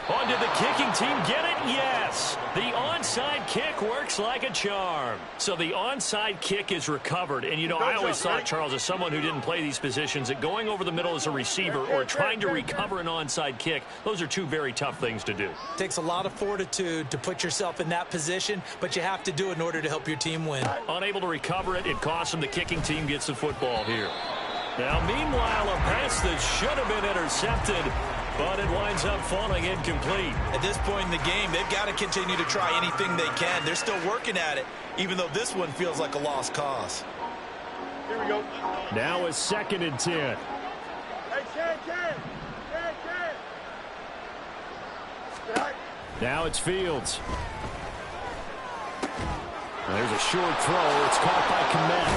On did the kicking team get it? Yes. The onside kick works like a charm. So the onside kick is recovered. And, you know, I always thought, Charles, as someone who didn't play these positions, that going over the middle as a receiver or trying to recover an onside kick, those are two very tough things to do. Takes a lot of fortitude to put yourself in that position, but you have to do it in order to help your team win. Unable to recover it, it costs them. The kicking team gets the football here. Now, meanwhile, a pass that should have been intercepted, but it winds up falling incomplete. At this point in the game, they've got to continue to try anything they can. They're still working at it, even though this one feels like a lost cause. Here we go. Now a 2nd and 10. Hey, Now it's Fields. There's a short throw. It's caught by Kmet.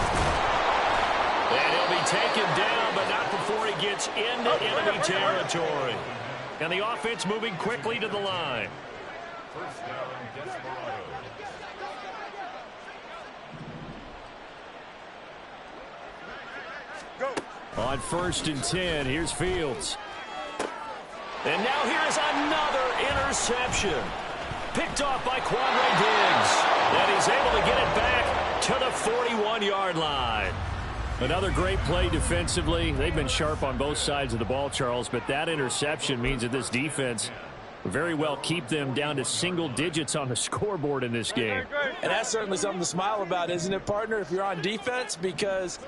And he'll be taken down, but not before he gets into enemy territory. And the offense moving quickly to the line. First down, Desperado. On 1st and 10, here's Fields. And now here's another interception. Picked off by Quandre Diggs. And he's able to get it back to the 41-yard line. Another great play defensively. They've been sharp on both sides of the ball, Charles, but that interception means that this defense very well keep them down to single digits on the scoreboard in this game. And that's certainly something to smile about, isn't it, partner, if you're on defense? Because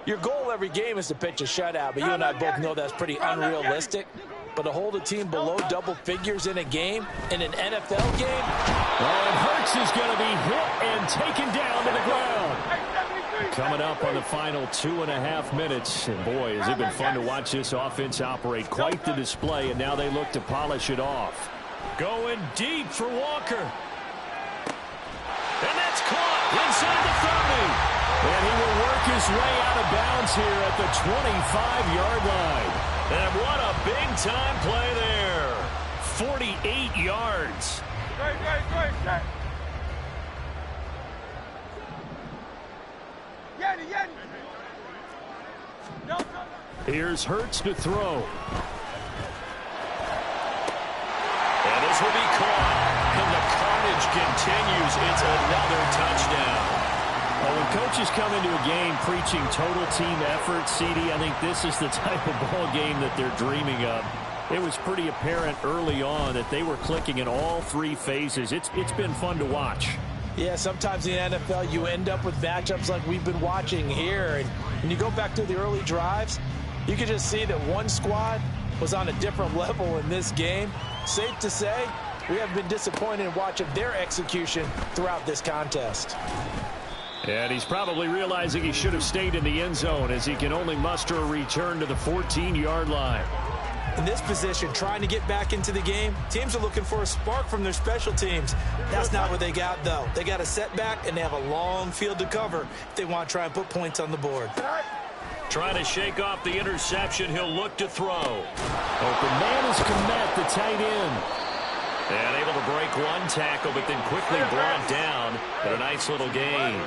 your goal every game is to pitch a shutout, but you and I both know that's pretty unrealistic. But to hold a team below double figures in a game, in an NFL game. Oh, and Hurts is going to be hit and taken down to the ground. Coming up on the final 2.5 minutes. And boy, has it been fun to watch this offense operate. Quite the display, and now they look to polish it off. Going deep for Walker. And that's caught inside the 30. And he will work his way out of bounds here at the 25-yard line. And what a big-time play there. 48 yards. Here's Hurts to throw. And this will be caught. And the carnage continues. It's another touchdown. Well, when coaches come into a game preaching total team effort, CD, I think this is the type of ball game that they're dreaming of. It was pretty apparent early on that they were clicking in all three phases. It's been fun to watch. Yeah, sometimes in the NFL you end up with matchups like we've been watching here. And when you go back to the early drives, you can just see that one squad was on a different level in this game. Safe to say, we have been disappointed in watching their execution throughout this contest. And he's probably realizing he should have stayed in the end zone as he can only muster a return to the 14-yard line. In this position, trying to get back into the game, teams are looking for a spark from their special teams. That's not what they got, though. They got a setback, and they have a long field to cover if they want to try and put points on the board. Trying to shake off the interception. He'll look to throw. Open man is Kmet, the tight end. And able to break one tackle, but then quickly brought down. But a nice little gain.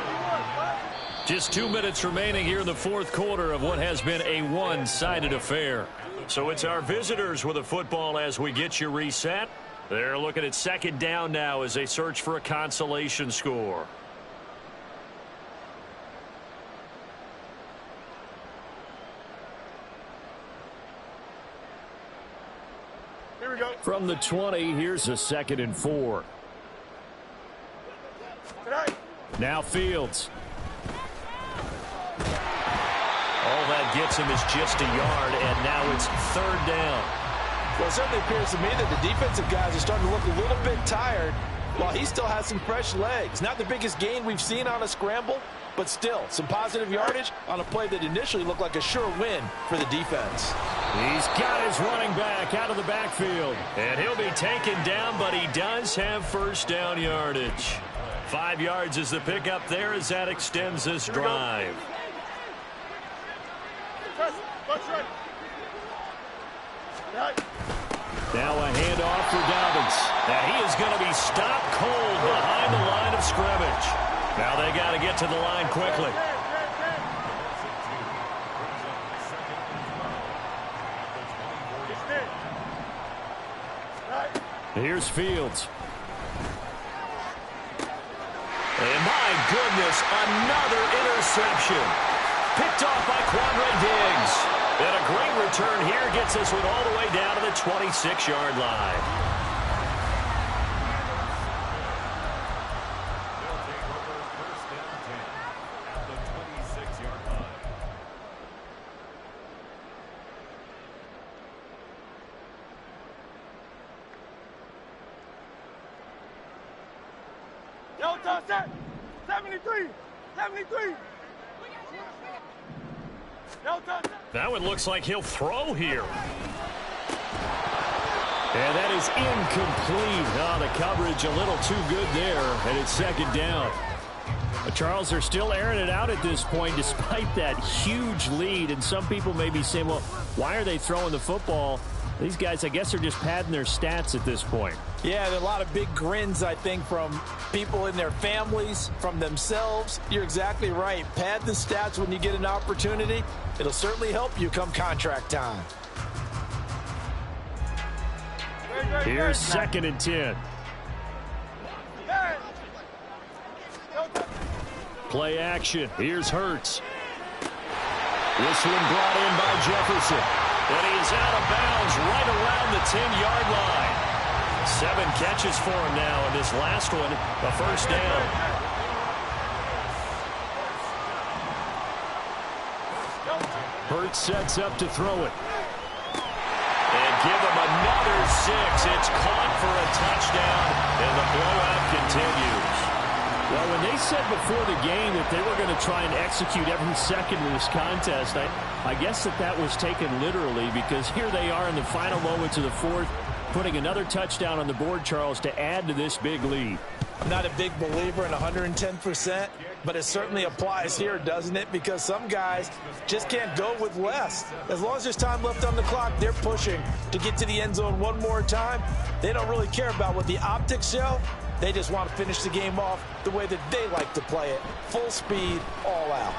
Just 2 minutes remaining here in the fourth quarter of what has been a one-sided affair. So it's our visitors with a football as we get you reset. They're looking at second down now as they search for a consolation score. Here we go. From the 20, here's a 2nd and 4. Now Fields. All that gets him is just a yard, and now it's third down. Well, it certainly appears to me that the defensive guys are starting to look a little bit tired while he still has some fresh legs. Not the biggest gain we've seen on a scramble, but still some positive yardage on a play that initially looked like a sure win for the defense. He's got his running back out of the backfield. And he'll be taken down, but he does have first down yardage. 5 yards is the pickup there as that extends this drive. Now a handoff for Dobbins. Now he is going to be stopped cold behind the line of scrimmage. Now they got to get to the line quickly. Here's Fields. And my goodness, another interception. Picked off by Quandre Diggs. And a great return here gets this one all the way down to the 26-yard line. They'll take over first and 10 at the 26-yard line. Yo, toss that. 73. 73. That one looks like he'll throw here. And that is incomplete. Oh, the coverage a little too good there, and it's second down. But Charles, they're still airing it out at this point despite that huge lead. And some people may be saying, well, why are they throwing the football? These guys, I guess, are just padding their stats at this point. Yeah, there are a lot of big grins, I think, from people in their families, from themselves. You're exactly right. Pad the stats when you get an opportunity. It'll certainly help you come contract time. Here's second and 10. Play action. Here's Hurts. This one brought in by Jefferson. And he is out of bounds right around the 10-yard line. 7 catches for him now, and this last one, a first down. Hurts sets up to throw it. And give him another 6. It's caught for a touchdown, and the blowout continues. Well, when they said before the game that they were going to try and execute every second of this contest, I guess that was taken literally, because here they are in the final moments of the fourth, putting another touchdown on the board, Charles, to add to this big lead. I'm not a big believer in 110%, but it certainly applies here, doesn't it? Because some guys just can't go with less. As long as there's time left on the clock, they're pushing to get to the end zone one more time. They don't really care about what the optics show. They just want to finish the game off the way that they like to play it. Full speed, all out.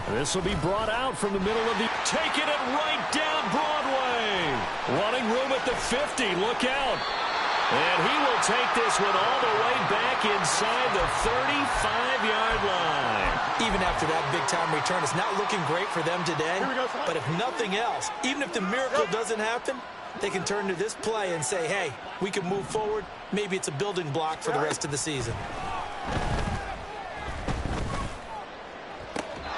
This will be brought out from the middle of the... Taking it right down Broadway. Running room at the 50. Look out. And he will take this one all the way back inside the 35-yard line. Even after that big-time return, it's not looking great for them today. But if nothing else, even if the miracle doesn't happen, they can turn to this play and say, hey, we can move forward. Maybe it's a building block for the rest of the season.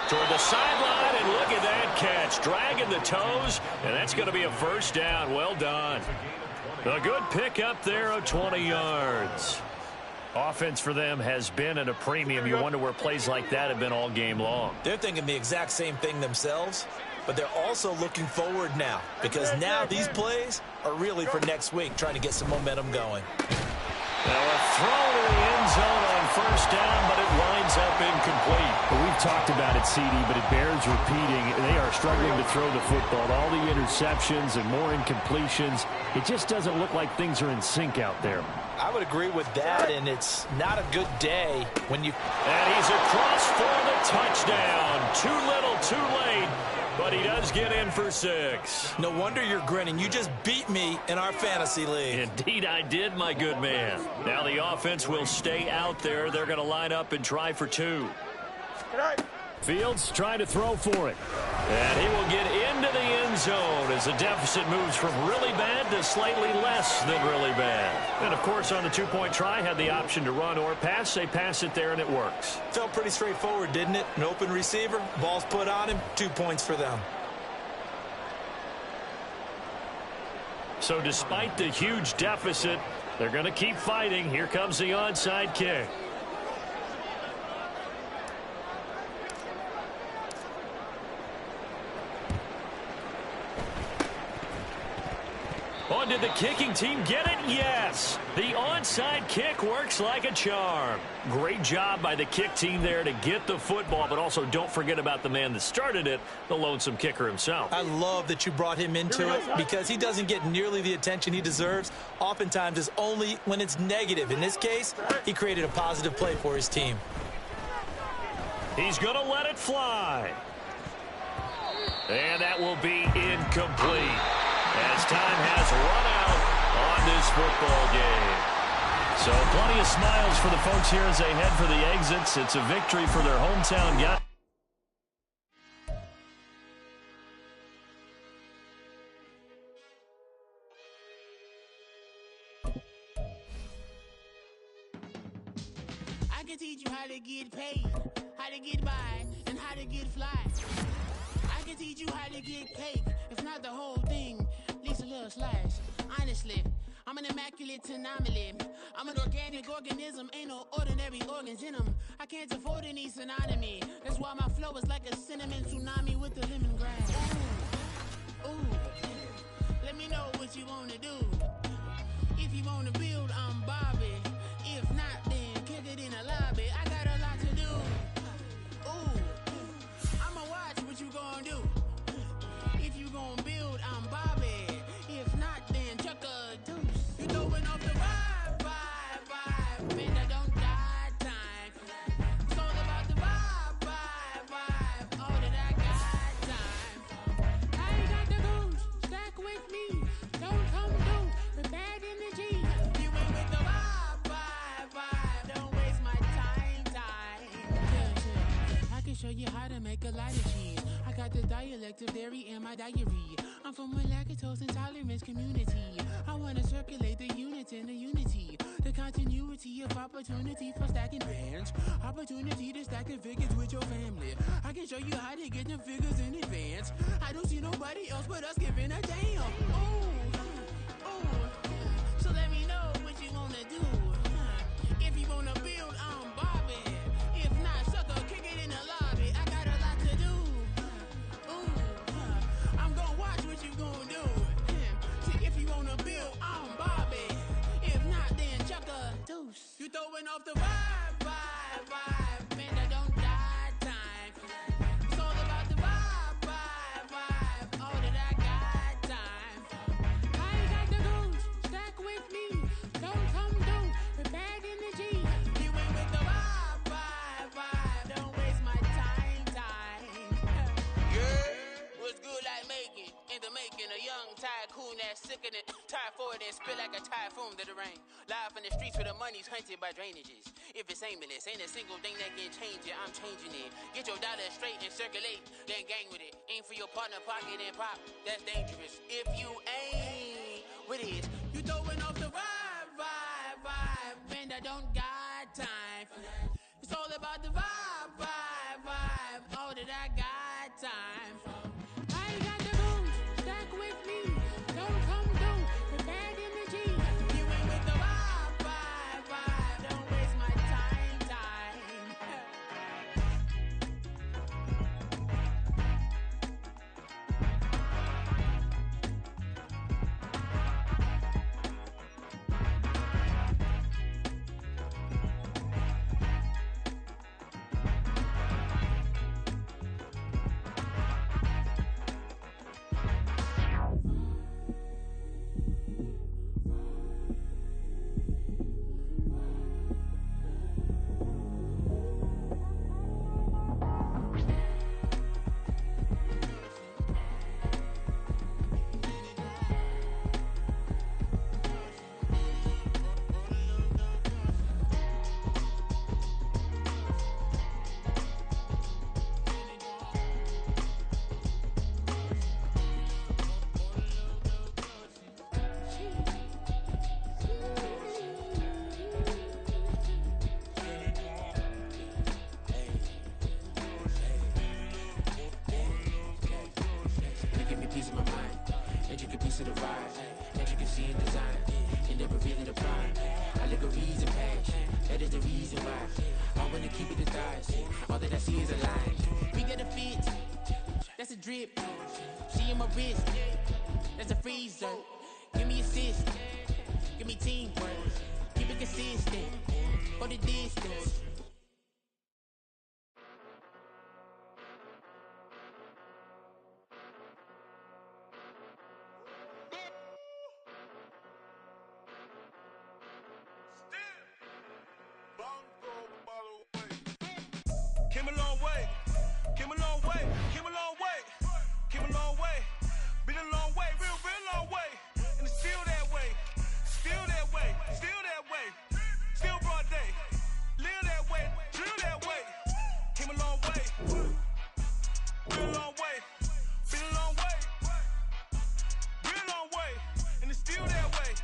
Toward the sideline, and look at that catch. Dragging the toes, and that's going to be a first down. Well done. A good pick up there of 20 yards. Offense for them has been at a premium. You wonder where plays like that have been all game long. They're thinking the exact same thing themselves, but they're also looking forward now, because now these plays are really for next week, trying to get some momentum going. Now a throw to the end zone on first down, but it winds up incomplete. Well, we've talked about it, CD, but it bears repeating. They are struggling to throw the football. All the interceptions and more incompletions. It just doesn't look like things are in sync out there. I would agree with that, and it's not a good day when you... And he's across for the touchdown. Too little, too late. But he does get in for 6. No wonder you're grinning. You just beat me in our fantasy league. Indeed I did, my good man. Now the offense will stay out there. They're going to line up and try for 2. Fields trying to throw for it. And he will get into the end zone as the deficit moves from really bad to slightly less than really bad. And, of course, on the two-point try, had the option to run or pass. They pass it there, and it works. Felt pretty straightforward, didn't it? An open receiver, ball's put on him, 2 points for them. So despite the huge deficit, they're going to keep fighting. Here comes the onside kick. Oh, did the kicking team get it? Yes. The onside kick works like a charm. Great job by the kick team there to get the football, but also don't forget about the man that started it, the lonesome kicker himself. I love that you brought him into it, because he doesn't get nearly the attention he deserves. Oftentimes it's only when it's negative. In this case, he created a positive play for his team. He's going to let it fly. And that will be incomplete, as time has run out on this football game. So plenty of smiles for the folks here as they head for the exits. It's a victory for their hometown guys. I can teach you how to get paid, how to get by, and how to get fly. I can teach you how to get cake, if not the whole thing, at least a little slice. Honestly, I'm an immaculate anomaly. I'm an organic organism, ain't no ordinary organs in them. I can't afford any synonymy. That's why my flow is like a cinnamon tsunami with the lemongrass. Ooh, let me know what you wanna do. If you wanna build, I'm Bobby. If not, then kick it in the lobby. I got a lot to do. Ooh, I'ma watch what you gonna do. If you gonna build, I'm Bobby. If not, then chuck a deuce. You throwing off the vibe. Man, I don't die time. It's all about the vibe. All that I got time. I ain't got the goose. Stack with me. Don't come through with bad energy. You ain't with the vibe. Don't waste my time. Yeah. I can show you how to make a lot of cheese. I got the dialect of dairy in my diary. I'm from a lactose intolerance community. I wanna circulate the units in the unity. The continuity of opportunity for stacking bands. Opportunity to stack the figures with your family. I can show you how to get the figures in advance. I don't see nobody else but us giving a damn. Ooh. So let me know what you wanna do. If you wanna build, I'm Bobby. If not, sucker, kick it in the lobby. I got a lot to do. I'm gonna watch what you gonna do. See, if you wanna build, I'm Bobby. If not, then chuck a deuce. You throwing off the vibe. Man, I don't die time. It's all about the vibe. All that I got time. I ain't got the goose. Stack with me. Don't come through with bad energy. You ain't with the vibe. Don't waste my time. Yeah, what's good like making? In the making, a young tycoon that's sicker than typhoid and spit like a typhoon to the rain. Live in the streets where the money's hunted by drainages. If it's aimless, ain't a single thing that can change it. I'm changing it. Get your dollar straight and circulate, then gang with it. Aim for your partner, pocket and pop. That's dangerous. If you ain't with it, you throwing off the vibe. Man, I don't got time for that. It's all about the vibe. All that I got time for. I ain't got the goose. Stack with me. Don't come through with bad energy. You ain't with the vibe. Don't waste my time. That's a drip. She in my wrist. That's a freezer. Give me assist. Give me teamwork. Keep it consistent. For the distance. Came a long way, came a long way, came a long way, came a long way, been a long way, real long way, and it's still that way, still that way, still that way, still broad day, live that way, drill that way, came a long way, real long way, been a long way, real long way, and it's still that way,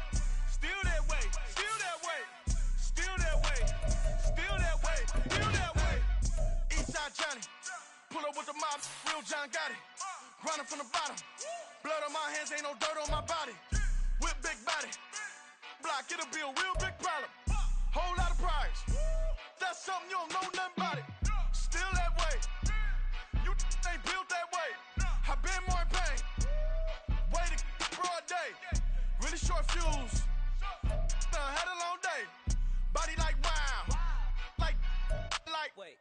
still that way, still that way, still that way, still that way, still that way. Eastside Johnny, pull up with the mob, real John Gotti. Grinding from the bottom, blood on my hands, ain't no dirt on my body. Whip big body, block, it'll be a real big problem. Whole lot of prize. That's something you don't know nothing about it. Still that way. You ain't built that way. I been more in pain. Way to broad day. Really short fuse. Had a long day. Body like wow. Like. Wait.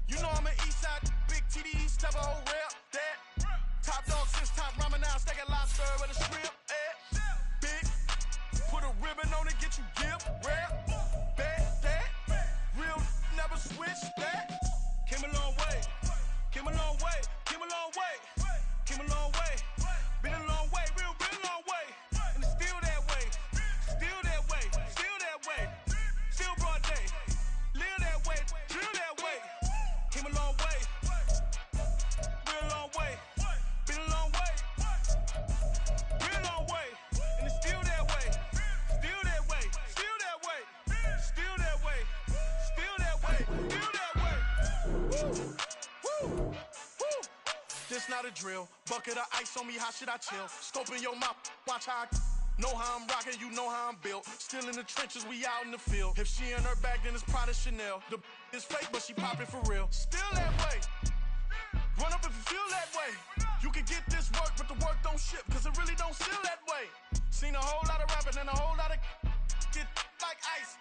You know I'm an east side, big TD, step a whole rep. That. Top dog since top ramen now, stack a lobster with a shrimp. Big. Put a ribbon on it, get you gift. Rap. Bet that. Real never switch that. Came a long way. Came a long way. Came a long way. Came a long way. Been a long way. Real long way. And it's still that way. Still that way. Still that way. Still broad day. Live that way. Drill that way. Came a long way. Real long way. Been a long way. Real long way. And it's still that way. Still that way. Still that way. Still that way. Still that way. Still that way. Woo. Woo. Woo. This not a drill. Bucket of ice on me, how should I chill? Scope in your mouth, watch how I know how I'm rocking, you know how I'm built. Still in the trenches, we out in the field. If she in her bag, then it's Prada Chanel. The is fake, but she poppin' for real. Still that way. Run up if you feel that way. You can get this work, but the work don't ship, cause it really don't feel that way. Seen a whole lot of rapping and a whole lot of get like ice.